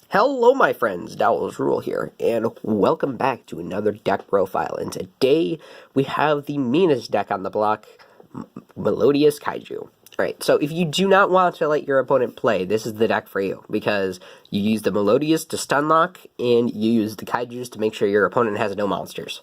Hello my friends, Dowell's Rule here, and welcome back to another deck profile, and today we have the meanest deck on the block, Melodious Kaiju. Alright, so if you do not want to let your opponent play, this is the deck for you, because you use the Melodious to stun lock, and you use the Kaijus to make sure your opponent has no monsters.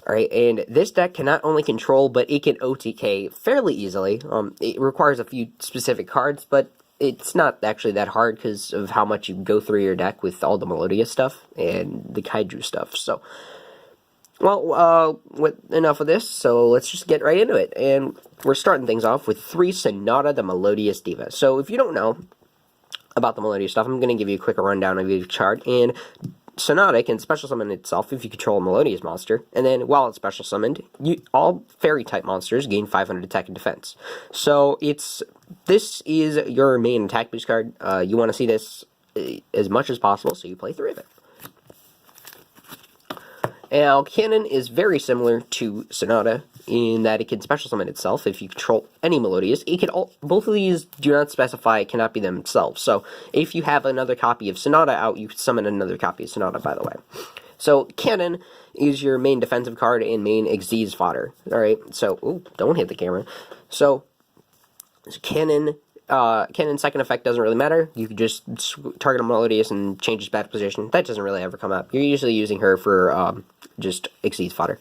Alright, and this deck can not only control, but it can OTK fairly easily. It requires a few specific cards, but it's not actually that hard because of how much you go through your deck with all the Melodious stuff and the Kaiju stuff. So, well, enough of this, so let's just get right into it. And we're starting things off with 3 Sonata, the Melodious Diva. So if you don't know about the Melodious stuff, I'm going to give you a quick rundown of each chart. And Sonata can special summon itself if you control a Melodious monster, and then while it's special summoned, all fairy-type monsters gain 500 attack and defense. So this is your main attack boost card. You want to see this as much as possible, so you play 3 of it. Now, Cannon is very similar to Sonata in that it can special summon itself if you control any Melodious. It can both of these do not specify, it cannot be themselves. So if you have another copy of Sonata out, you can summon another copy of Sonata, by the way. So Cannon is your main defensive card and main Xyz fodder. Alright, so, ooh, don't hit the camera. So Cannon's second effect doesn't really matter. You can just target a Melodious and change its battle position. That doesn't really ever come up. You're usually using her for just Xyz fodder.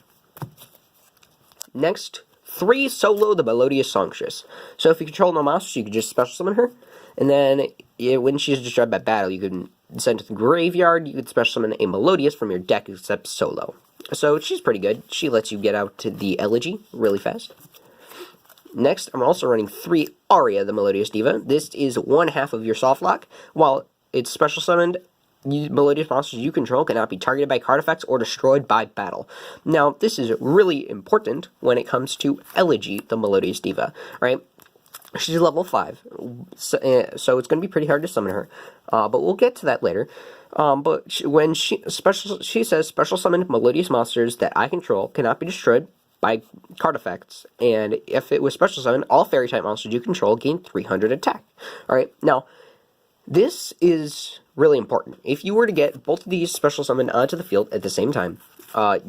Next, 3 Solo, the Melodious Songstress. So if you control no monsters, you can just special summon her. And then when she's destroyed by battle, you can send to the graveyard. You can special summon a Melodious from your deck except Solo. So she's pretty good. She lets you get out to the Elegy really fast. Next, I'm also running 3 Aria, the Melodious Diva. This is 1/2 of your soft lock. While it's special summoned, Melodious monsters you control cannot be targeted by card effects or destroyed by battle. Now, this is really important when it comes to Elegy, the Melodious Diva, right? She's level 5, so it's going to be pretty hard to summon her, but we'll get to that later. But she says, special summoned Melodious monsters that I control cannot be destroyed by card effects, and if it was special summoned, all fairy-type monsters you control gain 300 attack. Alright, now, this is really important. If you were to get both of these special summoned onto the field at the same time,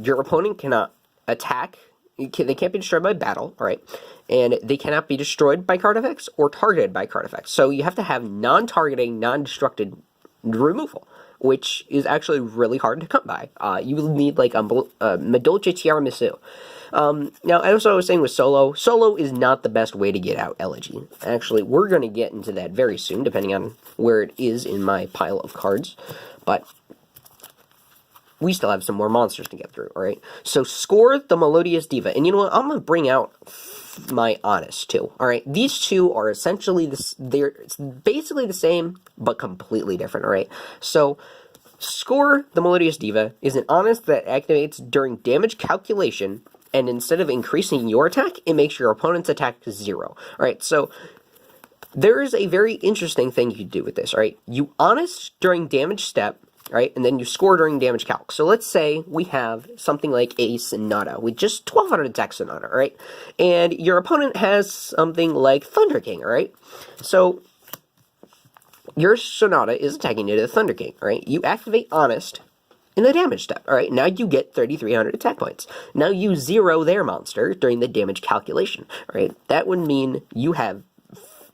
your opponent cannot attack, they can't be destroyed by battle, alright, and they cannot be destroyed by card effects or targeted by card effects. So you have to have non-targeting, non-destructed removal, which is actually really hard to come by. You will need like a Medolce Tiramisu. Now, as I was saying with Solo is not the best way to get out Elegy. Actually, we're going to get into that very soon, depending on where it is in my pile of cards. But we still have some more monsters to get through, alright? So, score the Melodious Diva. And you know what? I'm going to bring out my Honest, too. Alright? These two are essentially, they're basically the same, but completely different, alright? So, Score the Melodious Diva is an Honest that activates during damage calculation, and instead of increasing your attack, it makes your opponent's attack 0. Alright, so there is a very interesting thing you can do with this, alright? You Honest during damage step, right, and then you score during damage calc. So let's say we have something like a Sonata with just 1200 attack Sonata, alright? And your opponent has something like Thunder King, alright? So your Sonata is attacking into the Thunder King, alright? You activate Honest in the damage step, alright? Now you get 3,300 attack points. Now you 0 their monster during the damage calculation, alright? That would mean you have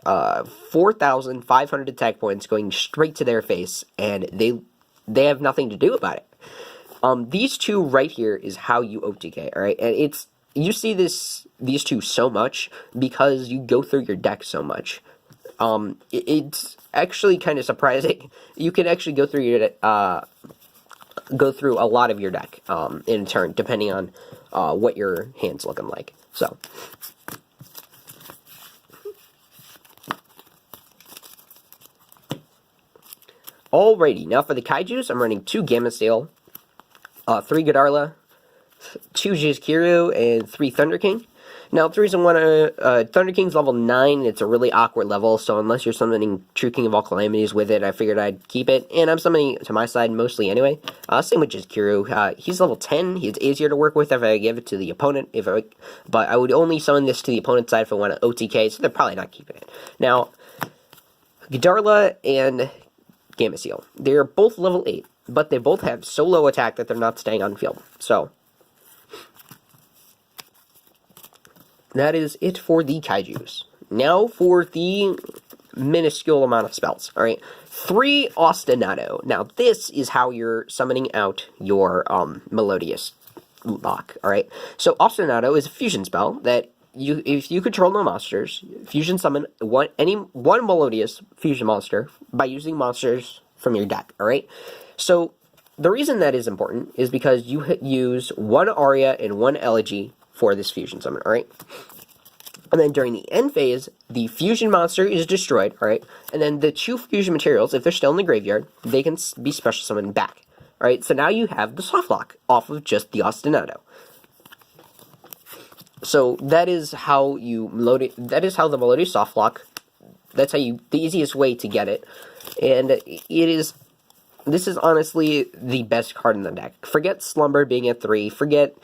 4,500 attack points going straight to their face, and they have nothing to do about it. These two right here is how you OTK, alright? And you see these two so much because you go through your deck so much. It's actually kind of surprising. You can actually go through a lot of your deck in a turn, depending on what your hand's looking like. So, alrighty, now for the Kaijus, I'm running 2 Gamma Steel, 3 Godarla, 2 Jizkiru, and 3 Thunder King. Now, the reason why Thunder King's level 9, it's a really awkward level, so unless you're summoning True King of All Calamities with it, I figured I'd keep it, and I'm summoning it to my side mostly anyway. Same with Jizkiru. He's level 10, he's easier to work with if I give it to the opponent, but I would only summon this to the opponent's side if I want to OTK, so they're probably not keeping it. Now, Godarla and Gamma Seal. They're both level 8, but they both have so low attack that they're not staying on field. So, that is it for the Kaijus. Now for the minuscule amount of spells, alright? 3 Ostonato. Now, this is how you're summoning out your Melodious lock, alright? So, Ostonato is a fusion spell that if you control no monsters, fusion summon one Melodious fusion monster by using monsters from your deck, alright? So, the reason that is important is because you use 1 Aria and 1 Elegy for this fusion summon, alright? And then during the end phase, the fusion monster is destroyed, alright? And then the 2 fusion materials, if they're still in the graveyard, they can be special summoned back, alright? So now you have the soft lock off of just the Ostonato. So that is how you load it. That is how the Melodious soft lock. That's how the easiest way to get it, and this is honestly the best card in the deck. Forget Slumber being at 3. Forget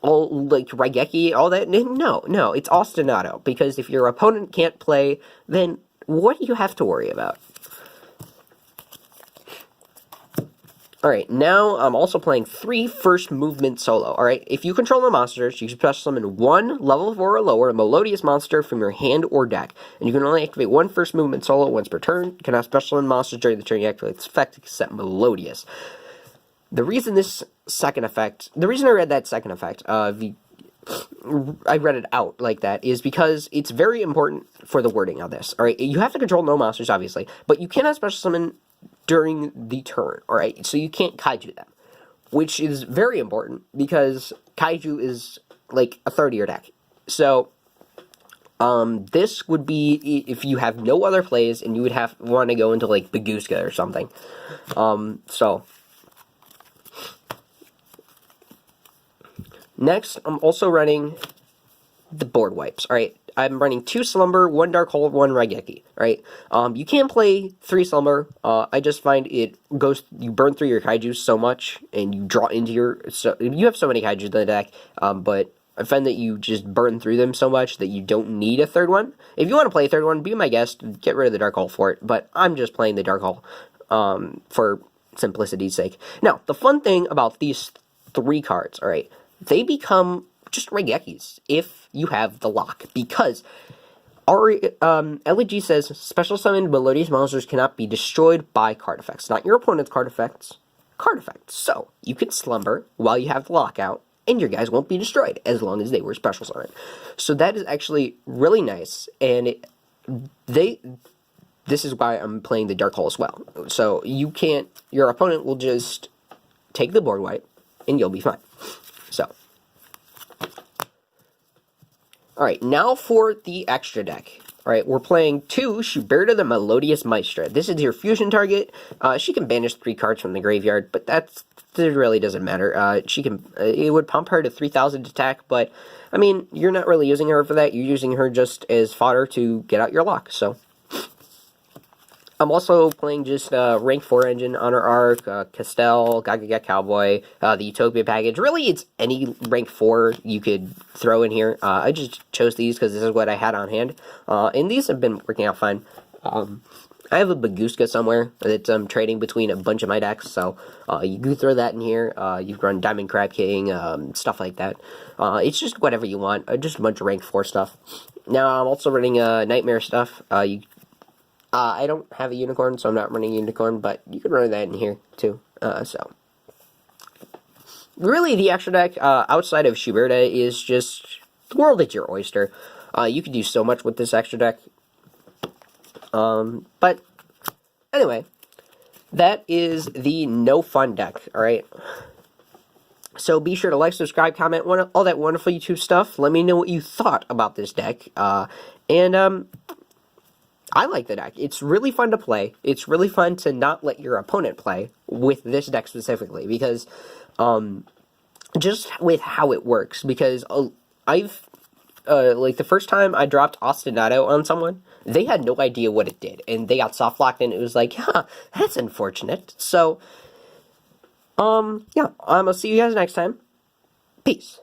all like Raigeki, all that. No, it's Ostonato, because if your opponent can't play, then what do you have to worry about? Alright, now I'm also playing 3 first movement solo. Alright, if you control the monsters, you can special summon 1 level 4 or lower Melodious monster from your hand or deck. And you can only activate 1 first movement solo once per turn. You cannot special summon monsters during the turn you activate this effect except Melodious. The reason I read that second effect, I read it out like that, is because it's very important for the wording of this. Alright, you have to control no monsters, obviously, but you cannot special summon during the turn, alright? So you can't Kaiju them, which is very important, because Kaiju is, like, a third of your deck. So, this would be if you have no other plays, and you would want to go into, like, Baguska or something. Next, I'm also running the board wipes, alright? I'm running 2 Slumber, 1 Darkhold, 1 Raigeki, right? You can play 3 Slumber. I just find you burn through your Kaijus so much, and you draw into you have so many Kaijus in the deck, but I find that you just burn through them so much that you don't need a third one. If you want to play a third one, be my guest, get rid of the Darkhold for it, but I'm just playing the Darkhold, for simplicity's sake. Now, the fun thing about these 3 cards, alright, they become just Raigekis if you have the lock, because Elegy says special summoned Melodious monsters cannot be destroyed by card effects. Not your opponent's card effects, card effects. So you can Slumber while you have the lockout, and your guys won't be destroyed as long as they were special summoned. So that is actually really nice, and this is why I'm playing the Dark Hole as well. So your opponent will just take the board wipe, and you'll be fine. So, alright, now for the extra deck. Alright, we're playing 2 Schuberta the Melodious Maestra. This is your fusion target. She can banish 3 cards from the graveyard, but that really doesn't matter. It would pump her to 3,000 attack, but, I mean, you're not really using her for that. You're using her just as fodder to get out your lock, so. I'm also playing just rank 4 engine, Honor Arc, Castell, Gaga Cowboy, the Utopia package. Really, it's any rank 4 you could throw in here. I just chose these because this is what I had on hand. And these have been working out fine. I have a Baguska somewhere that I'm trading between a bunch of my decks, so you can throw that in here. You can run Diamond Crab King, stuff like that. It's just whatever you want, just a bunch of rank 4 stuff. Now, I'm also running Nightmare stuff. I don't have a Unicorn, so I'm not running Unicorn, but you can run that in here, too. So, really, the extra deck, outside of Schuberta, is just, the world is your oyster. You could do so much with this extra deck. But, anyway, that is the no fun deck, alright? So be sure to like, subscribe, comment, all that wonderful YouTube stuff. Let me know what you thought about this deck. I like the deck. It's really fun to play. It's really fun to not let your opponent play with this deck specifically, because just with how it works, because like the first time I dropped Ostonato on someone, they had no idea what it did, and they got soft locked, and it was like, that's unfortunate. So, yeah, I'll see you guys next time. Peace.